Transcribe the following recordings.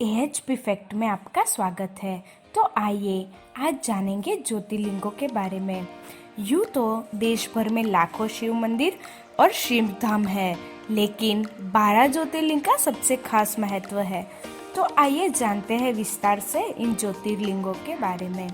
AHP fact में आपका स्वागत है। तो आइए आज जानेंगे ज्योतिर्लिंगों के बारे में। यूँ तो देश भर में लाखों शिव मंदिर और शिव धाम है, लेकिन 12 ज्योतिर्लिंग का सबसे खास महत्व है। तो आइए जानते हैं विस्तार से इन ज्योतिर्लिंगों के बारे में।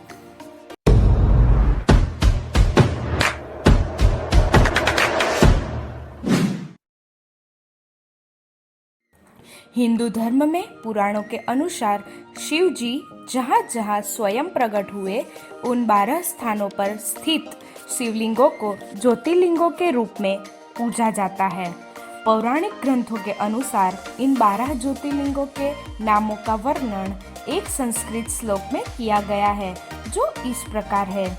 हिंदू धर्म में पुराणों के अनुसार शिव जी जहाँ जहाँ स्वयं प्रकट हुए उन 12 स्थानों पर स्थित शिवलिंगों को ज्योतिर्लिंगों के रूप में पूजा जाता है। पौराणिक ग्रंथों के अनुसार इन 12 ज्योतिर्लिंगों के नामों का वर्णन एक संस्कृत श्लोक में किया गया है, जो इस प्रकार है।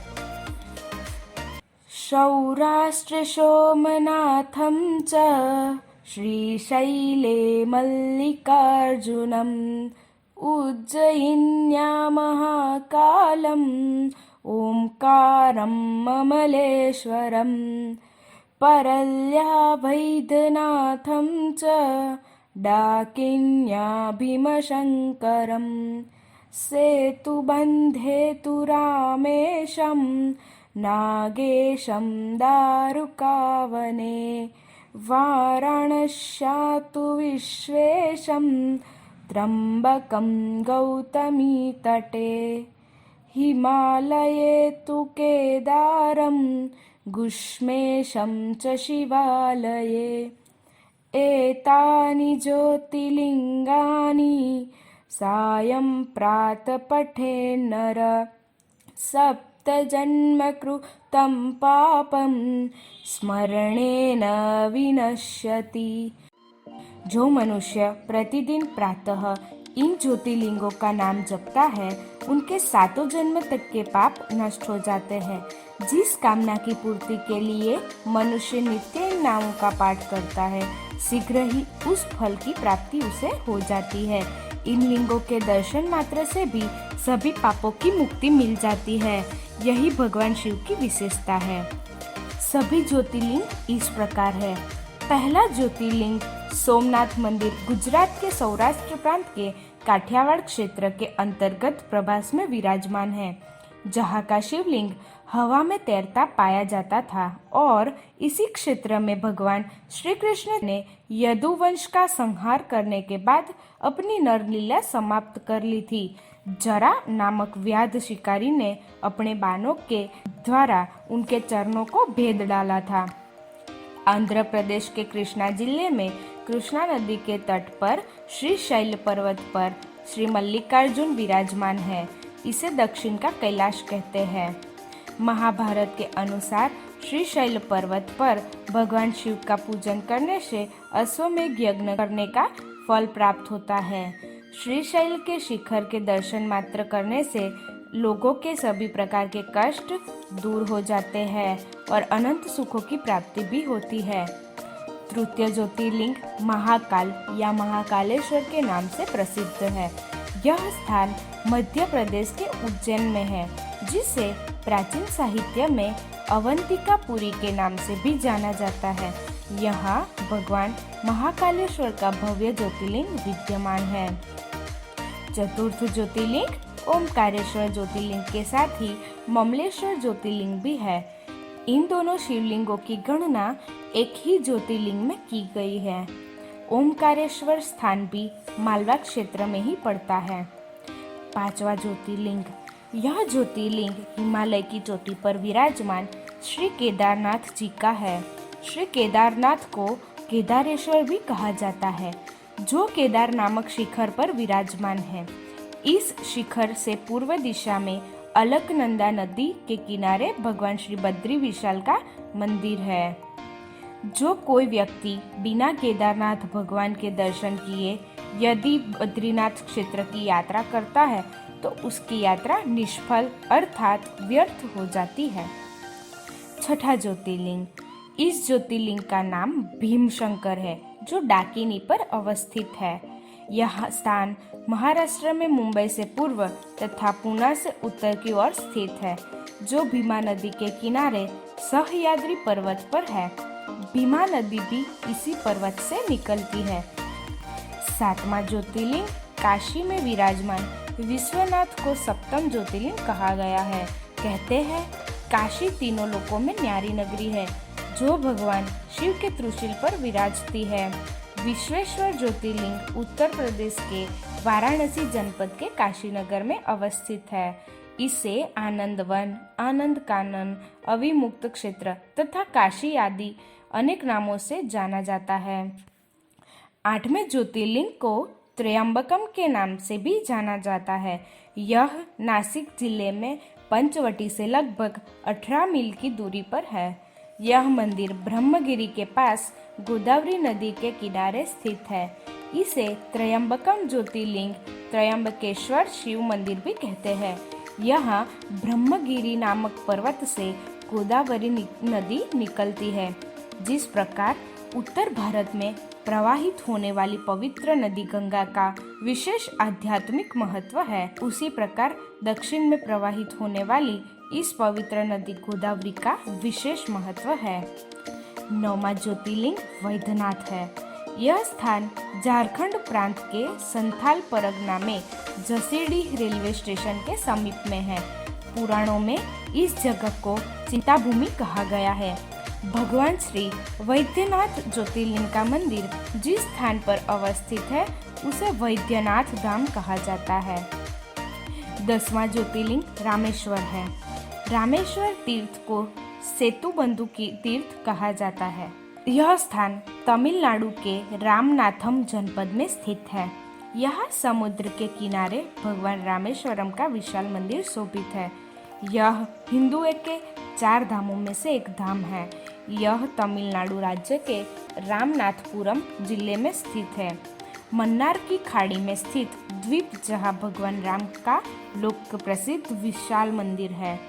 सौराष्ट्र सोमनाथं च श्रीशैले मल्लिकार्जुनम् उज्जयिन्या महाकालम् ओंकारं ममलेश्वरम् परल्या वैद्यनाथं च डाकिन्या भीमशङ्करम् सेतुबन्धे तु रामेशं नागेशं दारुकावने वाराणस्यातु विश्वेशं त्र्यम्बकं गौतमीतटे हिमालये तु केदारं गुष्मेशं च शिवालये एतानि ज्योतिर्लिङ्गानि सायं प्रातः पठेन्नर सप्तजन्मकृतं पापं स्मरणेन विनश्यति। जो मनुष्य प्रतिदिन प्रातः इन ज्योतिर्लिंगों का नाम जपता है, उनके 7 जन्म तक के पाप नष्ट हो जाते हैं। जिस कामना की पूर्ति के लिए मनुष्य नित्य इन नामों का पाठ करता है, शीघ्र ही उस फल की प्राप्ति उसे हो जाती है। इन लिंगों के दर्शन मात्र से भी सभी पापों की मुक्ति मिल जाती है। यही भगवान शिव की विशेषता है। सभी ज्योतिर्लिंग इस प्रकार है। पहला ज्योतिर्लिंग सोमनाथ मंदिर गुजरात के सौराष्ट्र प्रांत के काठियावाड़ क्षेत्र के अंतर्गत प्रभास में विराजमान है, जहाँ का शिवलिंग हवा में तैरता पाया जाता था और इसी क्षेत्र में भगवान श्री कृष्ण ने यदुवंश का संहार करने के बाद अपनी नरलीला समाप्त कर ली थी। जरा नामक व्याध शिकारी ने अपने बाणों के द्वारा उनके चरणों को भेद डाला था। आंध्र प्रदेश के कृष्णा जिले में कृष्णा नदी के तट पर श्रीशैल पर्वत पर श्री मल्लिकार्जुन विराजमान है। इसे दक्षिण का कैलाश कहते हैं। महाभारत के अनुसार श्रीशैल पर्वत पर भगवान शिव का पूजन करने से अश्वमेध यज्ञ करने का फल प्राप्त होता है। श्रीशैल के शिखर के दर्शन मात्र करने से लोगों के सभी प्रकार के कष्ट दूर हो जाते हैं और अनंत सुखों की प्राप्ति भी होती है। तृतीय ज्योतिर्लिंग महाकाल या महाकालेश्वर के नाम से प्रसिद्ध है। यह स्थान मध्य प्रदेश के उज्जैन में है, जिसे प्राचीन साहित्य में अवंतिकापुरी के नाम से भी जाना जाता है। यहाँ भगवान महाकालेश्वर का भव्य ज्योतिर्लिंग विद्यमान है। चतुर्थ ज्योतिर्लिंग ओमकारेश्वर ज्योतिर्लिंग के साथ ही ममलेश्वर ज्योतिर्लिंग भी है। इन दोनों शिवलिंगों की गणना एक ही ज्योतिर्लिंग में की गई है। ओमकारेश्वर स्थान भी मालवा क्षेत्र में ही पड़ता है। पांचवा ज्योतिर्लिंग, यह ज्योतिर्लिंग हिमालय की चोटी पर विराजमान श्री केदारनाथ जी का है। श्री केदारनाथ को केदारेश्वर भी कहा जाता है, जो केदार नामक शिखर पर विराजमान है। इस शिखर से पूर्व दिशा में अलकनंदा नदी के किनारे भगवान श्री बद्री विशाल का मंदिर है। जो कोई व्यक्ति बिना केदारनाथ भगवान के दर्शन किए यदि बद्रीनाथ क्षेत्र की यात्रा करता है, तो उसकी यात्रा निष्फल अर्थात व्यर्थ हो जाती है। छठा ज्योतिर्लिंग, इस ज्योतिर्लिंग का नाम भीमशंकर है, जो डाकिनी पर अवस्थित है। यह स्थान महाराष्ट्र में मुंबई से पूर्व तथा पुणे से उत्तर की ओर स्थित है, जो भीमा नदी के किनारे सह्याद्री पर्वत पर है। भीमा नदी भी इसी पर्वत से निकलती है। सातवां ज्योतिर्लिंग काशी में विराजमान विश्वनाथ को सप्तम ज्योतिर्लिंग कहा गया है। कहते हैं काशी तीनों लोकों में न्यारी नगरी है जो भगवान शिव के त्रिशूल पर विराजती है। विश्वेश्वर ज्योतिर्लिंग उत्तर प्रदेश के वाराणसी जनपद के काशी नगर में अवस्थित है। इसे आनंद वन, आनंद कानन, अविमुक्त क्षेत्र तथा काशी आदि अनेक नामों से जाना जाता है। 8वें ज्योतिर्लिंग को त्र्यंबकम के नाम से भी जाना जाता है। यह नासिक जिले में पंचवटी से लगभग 18 मील की दूरी पर है। यह मंदिर ब्रह्मगिरी के पास गोदावरी नदी के किनारे स्थित है। इसे त्र्यंबकम ज्योतिर्लिंग, त्र्यंबकेश्वर शिव मंदिर भी कहते हैं। यहाँ ब्रह्मगिरी नामक पर्वत से गोदावरी नदी निकलती है। जिस प्रकार उत्तर भारत में प्रवाहित होने वाली पवित्र नदी गंगा का विशेष आध्यात्मिक महत्व है, उसी प्रकार दक्षिण में प्रवाहित होने वाली इस पवित्र नदी गोदावरी का विशेष महत्व है। 9वां ज्योतिर्लिंग वैद्यनाथ है। यह स्थान झारखंड प्रांत के संथाल परगना में जसीडीह रेलवे स्टेशन के समीप में है। पुराणों में इस जगह को चिंताभूमि कहा गया है। भगवान श्री वैद्यनाथ ज्योतिर्लिंग का मंदिर जिस स्थान पर अवस्थित है उसे वैद्यनाथ धाम कहा जाता है। 10वां ज्योतिर्लिंग रामेश्वर है। रामेश्वर तीर्थ को सेतुबंधु की तीर्थ कहा जाता है। यह स्थान तमिलनाडु के रामनाथम जनपद में स्थित है। यहाँ समुद्र के किनारे भगवान रामेश्वरम का विशाल मंदिर शोभित है। यह हिंदुओं के 4 धामों में से एक धाम है। यह तमिलनाडु राज्य के रामनाथपुरम जिले में स्थित है। मन्नार की खाड़ी में स्थित द्वीप जहाँ भगवान राम का लोक प्रसिद्ध विशाल मंदिर है।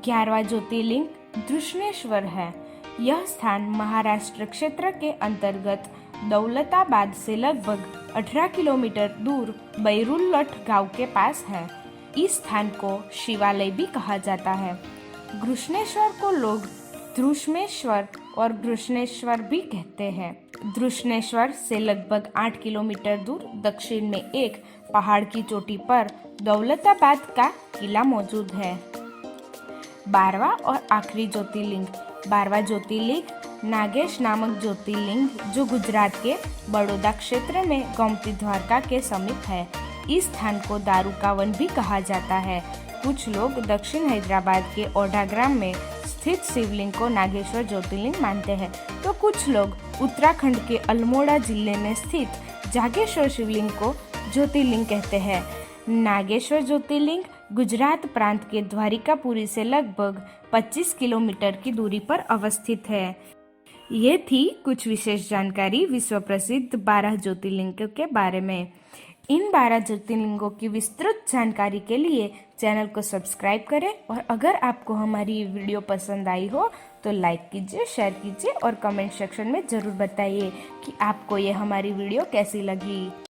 11वां ज्योतिर्लिंग दृष्णेश्वर है। यह स्थान महाराष्ट्र क्षेत्र के अंतर्गत दौलताबाद से लगभग 18 किलोमीटर दूर बैरुलठ गांव के पास है। इस स्थान को शिवालय भी कहा जाता है। घृष्णेश्वर को लोग धृष्मेश्वर और घृष्णेश्वर भी कहते हैं। धृष्णेश्वर से लगभग 8 किलोमीटर दूर दक्षिण में एक पहाड़ की चोटी पर दौलताबाद का किला मौजूद है। 12वां और आखिरी ज्योतिर्लिंग। 12वां ज्योतिर्लिंग नागेश नामक ज्योतिर्लिंग जो गुजरात के बड़ौदा क्षेत्र में गोमती द्वारका के समीप है। इस स्थान को दारू का वन भी कहा जाता है। कुछ लोग दक्षिण हैदराबाद के ओढ़ाग्राम में स्थित शिवलिंग को नागेश्वर ज्योतिर्लिंग मानते हैं, तो कुछ लोग उत्तराखंड के अल्मोड़ा जिले में स्थित जागेश्वर शिवलिंग को ज्योतिर्लिंग कहते हैं। नागेश्वर ज्योतिर्लिंग गुजरात प्रांत के द्वारिकापुरी से लगभग 25 किलोमीटर की दूरी पर अवस्थित है। ये थी कुछ विशेष जानकारी विश्व प्रसिद्ध 12 ज्योतिर्लिंगों के बारे में। इन 12 ज्योतिर्लिंगों की विस्तृत जानकारी के लिए चैनल को सब्सक्राइब करें और अगर आपको हमारी ये वीडियो पसंद आई हो तो लाइक कीजिए, शेयर कीजिए और कमेंट सेक्शन में ज़रूर बताइए कि आपको ये हमारी वीडियो कैसी लगी।